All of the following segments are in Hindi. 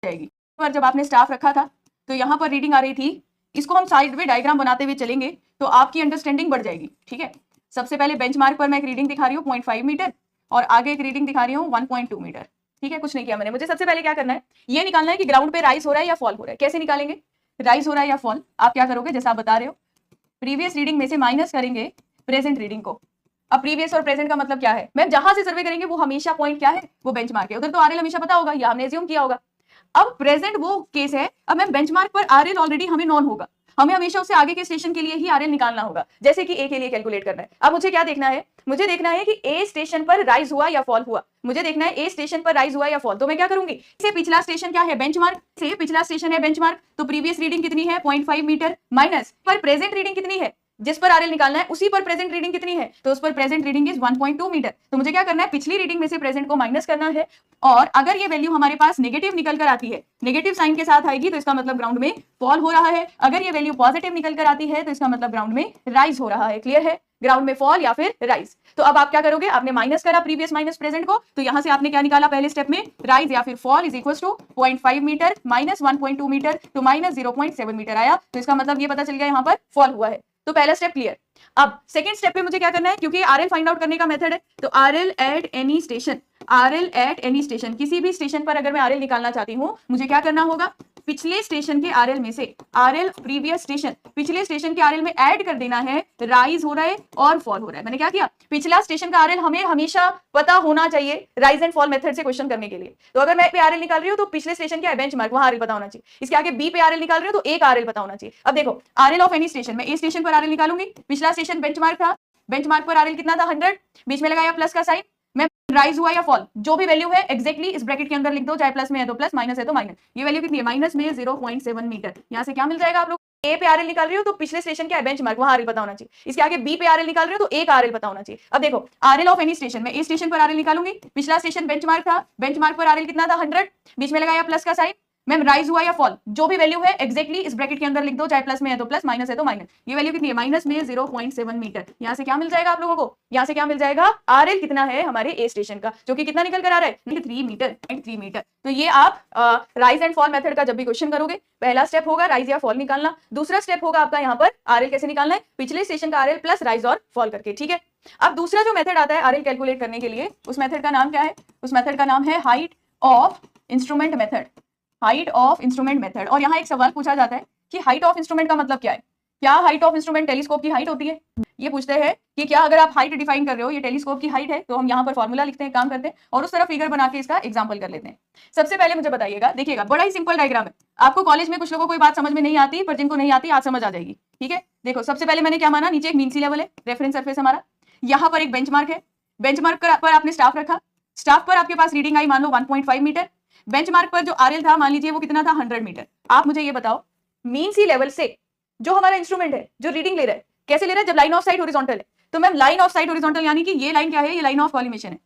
जाएगी। पर जब आपने स्टाफ रखा था तो यहाँ पर रीडिंग आ रही थी, इसको हम साइड में डायग्राम बनाते हुए चलेंगे तो आपकी अंडरस्टैंडिंग बढ़ जाएगी। ठीक है, सबसे पहले बेंचमार्क पर मैं एक रीडिंग दिखा रही हूँ 0.5 मीटर और आगे एक रीडिंग दिखा रही हूँ 1.2 मीटर। ठीक है, कुछ नहीं किया मैंने। मुझे सबसे पहले क्या करना है, ये निकालना है कि ग्राउंड पे राइज हो रहा है या फॉल हो रहा है। कैसे निकालेंगे, राइज हो रहा है या फॉल, आप क्या करोगे, जैसा आप बता रहे हो प्रीवियस रीडिंग में से माइनस करेंगे प्रेजेंट रीडिंग को। अब प्रीवियस और प्रेजेंट का मतलब क्या है, मैम जहां से सर्वे करेंगे वो हमेशा पॉइंट क्या है, वो बेंचमार्क है। उधर तो आरएल हमेशा पता होगा, या हमने एज्यूम किया होगा। अब प्रेजेंट वो केस है, अब मैम बेंचमार्क पर आरएल ऑलरेडी हमें नॉन होगा, हमें हमेशा उससे आगे के स्टेशन के लिए ही आरएल निकालना होगा, जैसे कि ए के लिए कैलकुलेट करना है। अब मुझे क्या देखना है, मुझे देखना है कि ए स्टेशन पर राइज हुआ या फॉल हुआ। मुझे देखना है ए स्टेशन पर राइज हुआ या फॉल, तो मैं क्या करूंगी, से पिछला स्टेशन क्या है, बेंचमार्क, से पिछला स्टेशन है बेंचमार्क, तो प्रीवियस रीडिंग कितनी है 0.5 मीटर, माइनस पर प्रेजेंट रीडिंग कितनी है, जिस पर आरएल निकालना है उसी पर प्रेजेंट रीडिंग कितनी है, तो उस पर प्रेजेंट रीडिंग इज 1.2 मीटर। तो मुझे क्या करना है, पिछली रीडिंग में से प्रेजेंट को माइनस करना है, और अगर ये वैल्यू हमारे पास नेगेटिव निकल कर आती है, नेगेटिव साइन के साथ आएगी तो इसका मतलब ग्राउंड में फॉल हो रहा है। अगर ये वैल्यू पॉजिटिव निकल कर आती है तो इसका मतलब ग्राउंड में राइज हो रहा है। क्लियर है, ग्राउंड में फॉल या फिर राइज। तो अब आप क्या करोगे, आपने माइनस करा प्रीवियस माइनस प्रेजेंट को, तो यहां से आपने क्या निकाला पहले स्टेप में, राइज या फिर fall is equal to 0.5 metre minus 1.2 metre, तो माइनस 0.7 मीटर आया। तो इसका मतलब ये पता चल गया यहाँ पर फॉल हुआ है। तो पहला स्टेप क्लियर। अब सेकंड स्टेप पे मुझे क्या करना है, क्योंकि आरएल फाइंड आउट करने का मेथड है, तो RL at any station, RL at any station, किसी भी स्टेशन पर अगर मैं आरएल निकालना चाहती हूँ, मुझे क्या करना होगा, पिछले स्टेशन के आरएल में से आरएल प्रीवियस स्टेशन, पिछले स्टेशन के आरएल में ऐड कर देना है, राइज हो रहा है और फॉल हो रहा है। मैंने क्या किया, पिछला स्टेशन का आरएल हमें हमेशा पता होना चाहिए राइज एंड फॉल मेथड से क्वेश्चन करने के लिए। तो अगर मैं पे आरएल निकाल रही हूँ तो पिछले स्टेशन क्या है, बेंचमार्क, वहां आरएल पता होना चाहिए। इसके आगे बी पे आरएल निकाल रही हूँ तो एक आरएल पता होना चाहिए। अब देखो आरएल ऑफ एनी स्टेशन, मैं ए स्टेशन पर आरएल निकालूंगी, पिछला स्टेशन बेंचमार्क था, बेंचमार्क पर आरएल कितना था 100, बीच में लगाया प्लस का साइन, मैं राइज हुआ या फॉल, जो भी वैल्यू है एग्जैक्टली इस ब्रैकेट के अंदर लिख दो, चाहे प्लस में है तो प्लस, माइनस है तो माइनस। ये वैल्यू कितनी है, माइनस में 0.7 मीटर। यहाँ से क्या मिल जाएगा, आप लोग ए पे आरएल निकाल रही हो तो पिछले स्टेशन क्या है, बेंचमार्क, वहां आरएल पता होना चाहिए। इसके आगे बी पे आरएल निकाल रही हो तो एक आरएल पता होना चाहिए। अब देखो आरएल ऑफ एनी स्टेशन, मैं ए स्टेशन पर आरएल निकालूंगी, पिछला स्टेशन बेंचमार्क था, बेंचमार्क पर आरएल कितना था 100, बीच में लगाया प्लस का साइन, मैम राइज हुआ या फॉल, जो भी वैल्यू है एग्जैक्टली इस ब्रैकेट के अंदर लिख दो, चाहे प्लस में है तो प्लस, माइनस है तो माइनस। ये वैल्यू कितनी है, माइनस में 0.7 मीटर। यहाँ से क्या मिल जाएगा आप लोगों को, यहाँ से क्या मिल जाएगा, आरएल कितना है हमारे ए स्टेशन का, जो कि कितना निकल कर आ रहा है 3 मीटर, 3 मीटर। तो ये आप राइज एंड फॉल मेथड का जब भी क्वेश्चन करोगे, पहला स्टेप होगा राइज या फॉल निकालना, दूसरा स्टेप होगा आपका यहाँ पर आरएल कैसे निकालना है, पिछले स्टेशन का आरएल प्लस राइज और फॉल करके। ठीक है, अब दूसरा जो मेथड आता है आरएल कैलकुलेट करने के लिए, उस मेथड का नाम क्या है, उस मेथड का नाम है height of instrument method, height of instrument method. और यहाँ एक सवाल पूछा जाता है कि हाइट ऑफ इंस्ट्रूमेंट का मतलब क्या है, क्या हाइट ऑफ इंस्ट्रूमेंट टेलीस्कोप की हाइट होती है। ये पूछते हैं कि क्या अगर आप हाइट डिफाइन कर रहे हो, ये टेलीस्कोप की हाइट है, तो हम यहाँ पर फॉर्मूला लिखते हैं, काम करते हैं और उस तरफ फिगर बना के इसका एग्जांपल कर लेते हैं। सबसे पहले मुझे बताइएगा, देखिएगा बड़ा ही सिंपल डायग्राम है, आपको कॉलेज में कुछ लोगों को बात समझ में नहीं आती, पर जिनको नहीं आती आज समझ आ जाएगी। ठीक है, देखो सबसे पहले मैंने क्या माना, नीचे एक मीन सी लेवल है, रेफरेंस सरफेस हमारा, यहाँ पर एक बेंचमार्क है, बेंचमार्क पर आपने स्टाफ रखा, स्टाफ पर आपके पास रीडिंग आई मान लो 1.5 मीटर, बेंचमार्क पर जो आरएल था मान लीजिए वो कितना था 100 मीटर। आप मुझे ये बताओ मीन सी लेवल से जो हमारा इंस्ट्रूमेंट है जो रीडिंग ले रहा है, कैसे ले रहा है, जब लाइन ऑफ साइट हॉरिजॉन्टल है, तो ma'am line of site horizontal यानी कि ये लाइन क्या है, ये लाइन ऑफ कॉलिमेशन है।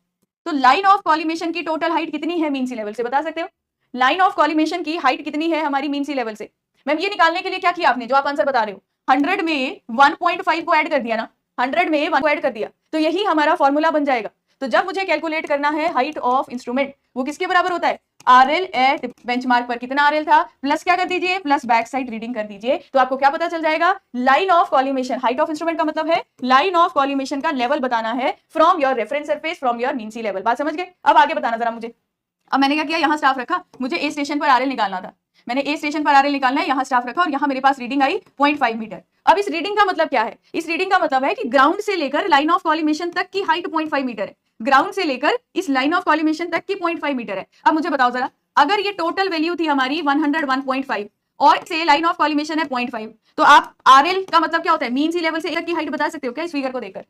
तो लाइन ऑफ कॉलिमेशन की टोटल हाइट कितनी है मीन सी लेवल से, बता सकते हो, लाइन ऑफ कॉलिमेशन की हाइट कितनी है हमारी मीन सी लेवल से। मैम ये निकालने के लिए क्या किया आपने, जो आप आंसर बता रहे हो, 100 में 1.5 को ऐड कर दिया ना, 100 में 1 को ऐड कर दिया, तो यही हमारा फॉर्मूला बन जाएगा। तो जब मुझे कैलकुलेट करना है हाइट ऑफ इंस्ट्रूमेंट, वो किसके बराबर होता है, आरएल एट बेंचमार्क पर कितना आरएल था, प्लस क्या कर दीजिए, प्लस बैक साइड रीडिंग कर दीजिए, तो आपको क्या पता चल जाएगा, line of collimation, height of instrument का मतलब है लाइन ऑफ कॉलिमेशन का लेवल बताना है from your reference surface, from your mean sea level. बात समझ गए, अब आगे बताना जरा मुझे। अब मैंने क्या किया, यहाँ स्टाफ रखा, मुझे ए स्टेशन पर आरएल निकालना था, मैंने ए स्टेशन पर आरएल निकालना है, यहाँ स्टाफ रखा और यहाँ मेरे पास रीडिंग आई 0.5 मीटर। अब इस रीडिंग का मतलब क्या है, इस रीडिंग का मतलब है कि ग्राउंड से लेकर लाइन ऑफ कॉलिमेशन तक की हाइट 0.5 मीटर है, ग्राउंड से लेकर इस लाइन ऑफ कॉलिमेशन तक की 0.5 मीटर है। अब मुझे बताओ जरा, अगर ये टोटल वैल्यू थी हमारी 101.5 और से लाइन ऑफ कॉलिमेशन है 0.5, तो आप आरएल का मतलब क्या होता है, मीन सी लेवल से की हाइट बता सकते हो क्या, इस फिगर को देखकर,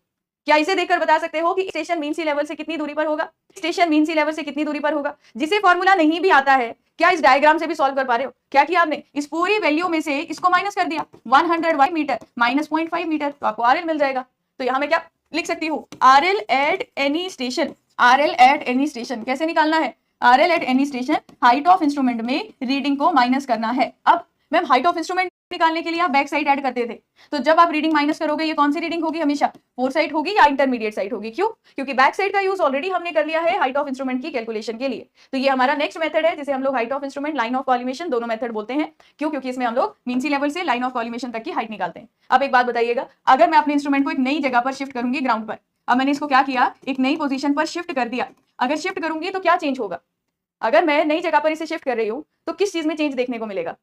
क्या इसे देखकर बता सकते हो कि स्टेशन मीन सी लेवल से कितनी दूरी पर होगा, स्टेशन मीन सी लेवल से कितनी दूरी पर होगा। जिसे फॉर्मूला नहीं भी आता है, क्या इस डायग्राम से भी सॉल्व कर पा रहे हो, क्या किया आपने, इस पूरी वैल्यू में से इसको माइनस कर दिया, 101 मीटर माइनस 0.5 मीटर, तो आपको आरएल मिल जाएगा। तो यहाँ मैं क्या लिख सकती हूँ, RL at any station, RL at any station कैसे निकालना है, RL at any station height of instrument में रीडिंग को माइनस करना है। अब मैम हाइट ऑफ इंस्ट्रूमेंट निकालने के लिए आप बैक साइड ऐड करते थे, तो जब आप रीडिंग माइनस करोगे ये कौन सी रीडिंग होगी? हमेशा फोर साइड होगी या इंटरमीडिएट साइड होगी। क्यों? क्योंकि बैक साइड का यूज ऑलरेडी हमने कर लिया है हाइट ऑफ इंस्ट्रूमेंट की कैलकुलेशन के लिए। तो ये हमारा नेक्स्ट मेथड है जिसे हम लोग height of instrument, line of collimation दोनों मेथड बोलते हैं। क्यों? क्योंकि इसमें हम लोग मीन सी लेवल से लाइन ऑफ कॉलिमेशन तक की हाइट निकालते हैं। अब एक बात बताइएगा, अगर मैं अपने इंस्ट्रूमेंट को एक नई जगह पर शिफ्ट करूंगी ग्राउंड पर, अब मैंने इसको क्या किया, एक नई पोजीशन पर शिफ्ट कर दिया, अगर शिफ्ट करूंगी तो क्या चेंज होगा? अगर मैं नई जगह पर इसे शिफ्ट कर रही हूं तो किस चीज में चेंज देखने को मिलेगा?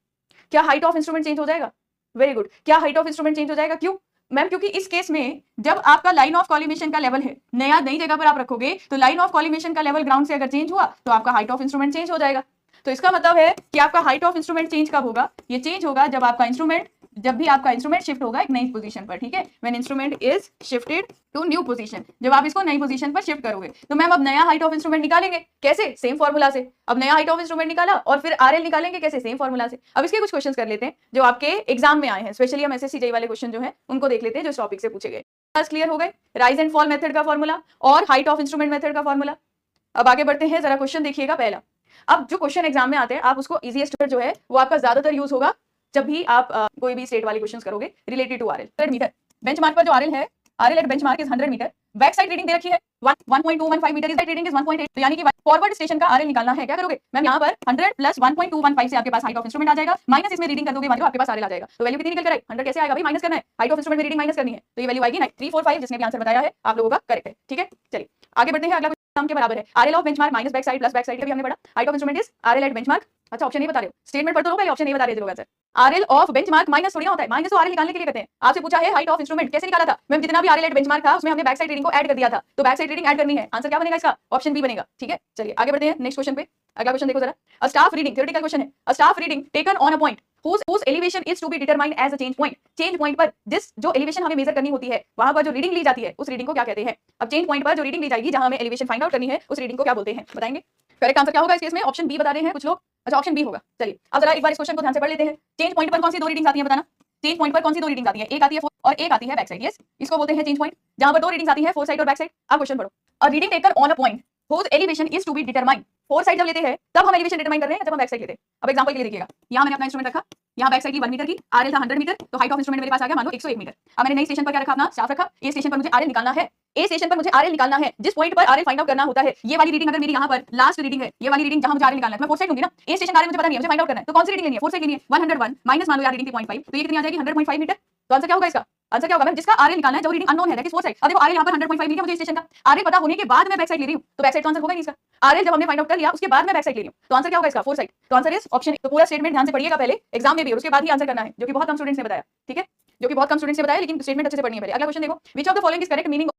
क्या हाइट ऑफ इंस्ट्रूमेंट चेंज हो जाएगा? वेरी गुड, क्या हाइट ऑफ इंस्ट्रूमेंट चेंज हो जाएगा? क्यों मैम? क्योंकि इस केस में जब आपका लाइन ऑफ कॉलिमेशन का लेवल है, नई जगह पर आप रखोगे तो लाइन ऑफ कॉलिमेशन का लेवल ग्राउंड से अगर चेंज हुआ तो आपका हाइट ऑफ इंस्ट्रूमेंट चेंज हो जाएगा। तो इसका मतलब है कि आपका हाइट ऑफ इंस्ट्रूमेंट चेंज कब होगा? ये चेंज होगा जब भी आपका इंस्ट्रूमेंट शिफ्ट होगा एक नई पोजीशन पर, ठीक है? When instrument is shifted to new position, जब आप इसको नई पोजीशन पर शिफ्ट करोगे। तो मैम अब नया हाइट ऑफ इंस्ट्रूमेंट निकालेंगे कैसे? सेम फॉर्मूला से। अब नया हाइट ऑफ इंस्ट्रूमेंट निकाला और फिर आरएल निकालेंगे कैसे? सेम फॉर्मूला से। अब इसके कुछ क्वेश्चंस कर लेते हैं जो आपके एग्जाम में आए हैं, स्पेशली हम एसएससी जेईई वाले क्वेश्चन जो है उनको देख लेते हैं जो इस टॉपिक से पूछे गए। बस क्लियर हो गए राइज एंड फॉल मेथड का फॉर्मूला और हाइट ऑफ इंस्ट्रूमेंट मेथड का फॉर्मूला। अब आगे बढ़ते हैं, जरा क्वेश्चन देखिएगा पहला। अब जो क्वेश्चन एग्जाम में आते हैं आप उसको इजीएस्ट जो है वो आपका ज्यादातर यूज होगा जब भी आप कोई भी स्टेट वाले क्वेश्चंस करोगे related to RL. 100 meter benchmark पर जो आरएल है, RL at benchmark is 100 meter, back side reading दे रखी है 1.215 मीटर, इस साइड रीडिंग इज 1.8, तो यानी कि फॉरवर्ड स्टेशन का आरएल निकालना है। क्या करोगे मैम? यहाँ पर 100 प्लस 1.215 से आपके पास हाइट ऑफ इंस्ट्रूमेंट आ जाएगा, माइनस इसमें रीडिंग कर दोगे, मतलब आपके पास आरएल आ जाएगा। तो वैल्यू कितनी निकल कर आई? 100 कैसे आएगा भाई? माइनस करना है, हाइट ऑफ इंस्ट्रूमेंट में रीडिंग माइनस करनी है, तो ये वैल्यू आएगी 345, जिसने भी आंसर बताया है आप लोगों का करेक्ट है। ठीक है, चलिए आगे बढ़ते हैं। अगला क्वेश्चन के बराबर है, RL of benchmark minus backsight plus backsight का भी हमने पढ़ा। Height of instrument is RL at benchmark. अच्छा ऑप्शन नहीं बता रहे हो, स्टेटमेंट पढ़ दो पहले, ऑप्शन नहीं बता रहे लोग answer. RL of benchmark minus थोड़ी होता है, माइनस तो आरएल निकालने के लिए कहते हैं। आपसे पूछा है हाइट ऑफ इंस्ट्रूमेंट कैसे निकाला था? मैम जितना भी आरएल एट बेंचमार्क था उसमें हमने बैक साइड रीडिंग को ऐड कर दिया था, तो बैक साइड रीडिंग ऐड करनी है। आंसर क्या बनेगा इसका? ऑप्शन बी बनेगा। ठीक है, चलिए आगे बढ़ते हैं नेक्स्ट क्वेश्चन पे। अगला क्वेश्चन देखो जरा, a staff reading, theoretical question है। A staff reading taken on a point whose elevation is to be determined as a change point, change point पर जिस जो एलिवेशन हमें मेजर करनी होती है वहां पर जो रीडिंग ली जाती है उस रीडिंग को क्या कहते हैं? अब चेंज पॉइंट पर जो रीडिंग ली जाएगी जहां हमें एलिवेशन फाइंड आउट करनी है उस रीडिंग को क्या बोलते हैं? बताएंगे। करेक्ट आंसर क्या होगा इस केस में? ऑप्शन बी बता रहे हैं कुछ लोग। अच्छा ऑप्शन बी होगा। चलिए अब जरा एक बार इस क्वेश्चन को ध्यान से पढ़ लेते हैं। चेंज पॉइंट पर कौन सी दो रीडिंग्स आती है बताना? चेंज पॉइंट पर कौन सी दो रीडिंग्स आती है? एक आती है फोर और एक आती है बैक साइड। यस, इसको बोलते हैं चेंज पॉइंट, जहां पर दो रीडिंग्स आती है फोर साइड और बैक साइड। अब क्वेश्चन पढ़ो, a reading taken on a point whose elevation is to be determined, four side जब लेते हैं तब हम एलिवेशन डिटरमाइन कर रहे हैं जब हम बैक साइड लेते हैं। अब एग्जांपल के लिए देखिएगा, यहाँ मैंने अपना इंस्ट्रूमेंट रखा, यहाँ बैक साइड की 1 मीटर की, आरएल था 100 मीटर, तो हाइट ऑफ इंस्ट्रूमेंट मेरे पास आ गया मान लो 101 मीटर। अब मैंने नई स्टेशन पर क्या रखा? अपना स्टाफ रखा। ए स्टेशन पर मुझे आरएल निकालना है, ए स्टेशन पर मुझे आरएल निकालना है, जिस पॉइंट पर आरएल फाइंड आउट करना होता है। ये वाली रीडिंग अगर मेरी यहाँ पर लास्ट रीडिंग है, ये वाली रीडिंग जहां मुझे आरएल निकालना है, मैं फोर साइड लूंगी ना। ए स्टेशन आरएल मुझे पता नहीं है, मुझे फाइंड आउट करना है, तो कौन सी रीडिंग लेनी है? फोर साइड लेनी है। 101 माइनस मान लो यार रीडिंग थी 0.5, तो ये कितनी आ जाएगी? 100.5 मीटर। तो आंसर क्या होगा इसका? आंसर क्या होगा मैम? जिसका आरएल निकालना है जो रीडिंग अननोन है, दैट इज फोर साइड। अब देखो आरएल यहाँ पर 100.5 मिल गया मुझे स्टेशन का, आरएल पता होने के बाद मैं बैक साइड ले रही हूँ, तो बैक साइड तो आंसर होगा नहीं इसका। आरएल जब हमने फाइंड आउट कर लिया उसके बाद मैं बैक साइड ले रही हूँ, तो आंसर क्या होगा इसका? Four side. तो आंसर इज ऑप्शन। तो पूरा स्टेटमेंट ध्यान से पढ़िएगा पहले एग्जाम में भी, और उसके बाद ही आंसर करना है, जो कि बहुत कम स्टूडेंट्स ने बताया। ठीक है, जो कि बहुत कम स्टूडेंट्स ने बताया, लेकिन स्टेटमेंट अच्छे से पढ़नी है पहले। अगला क्वेश्चन देखो, which of the following is correct meaning